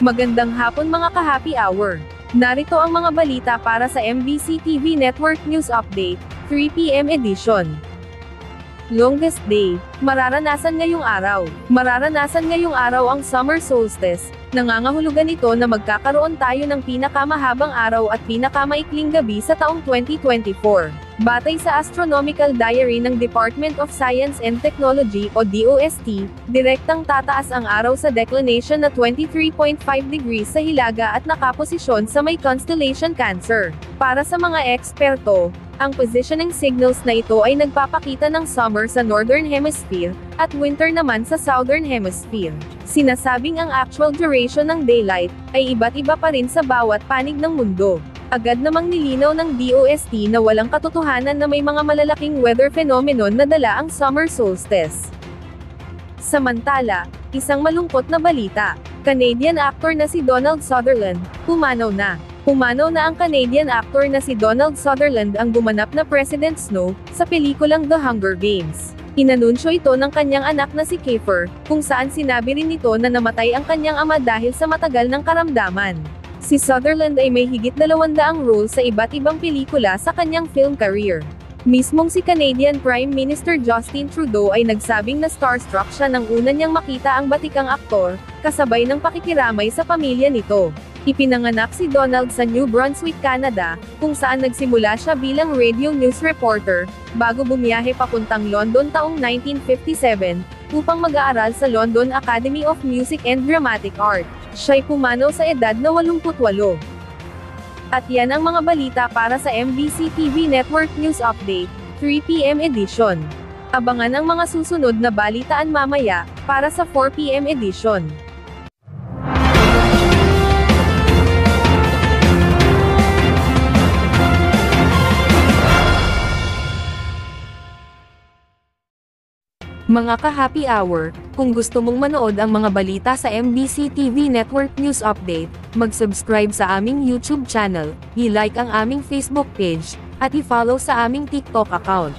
Magandang hapon mga ka-happy hour. Narito ang mga balita para sa MBC TV Network News Update, 3 PM edition. Longest day, mararanasan ngayong araw. Mararanasan ngayong araw ang summer solstice. Nangangahulugan ito na magkakaroon tayo ng pinakamahabang araw at pinakamaikling gabi sa taong 2024. Batay sa Astronomical Diary ng Department of Science and Technology o DOST, direktang tataas ang araw sa declination na 23.5 degrees sa hilaga at nakaposisyon sa may constellation Cancer. Para sa mga eksperto, ang positioning signals na ito ay nagpapakita ng summer sa Northern Hemisphere, at winter naman sa Southern Hemisphere. Sinasabing ang actual duration ng daylight, ay iba't iba pa rin sa bawat panig ng mundo. Agad namang nilinaw ng DOST na walang katotohanan na may mga malalaking weather phenomenon na dala ang summer solstice. Samantala, isang malungkot na balita. Canadian actor na si Donald Sutherland, pumanaw na. Pumanaw na ang Canadian actor na si Donald Sutherland ang gumanap na President Snow, sa pelikulang The Hunger Games. Inanunsyo ito ng kanyang anak na si Kiefer, kung saan sinabi rin nito na namatay ang kanyang ama dahil sa matagal ng karamdaman. Si Sutherland ay may higit 200 role sa iba't ibang pelikula sa kanyang film career. Mismong si Canadian Prime Minister Justin Trudeau ay nagsabing na starstruck siya nang una niyang makita ang batikang aktor, kasabay ng pakikiramay sa pamilya nito. Ipinanganak si Donald sa New Brunswick, Canada, kung saan nagsimula siya bilang radio news reporter, bago bumiyahe papuntang London taong 1957, upang mag-aaral sa London Academy of Music and Dramatic Art. Siya'y pumanaw sa edad na 88. At yan ang mga balita para sa MBC TV Network News Update, 3 PM edition. Abangan ang mga susunod na balitaan mamaya, para sa 4 PM edition. Mga ka-happy hour, kung gusto mong manood ang mga balita sa MBC TV Network News Update, mag-subscribe sa aming YouTube channel, i-like ang aming Facebook page, at i-follow sa aming TikTok account.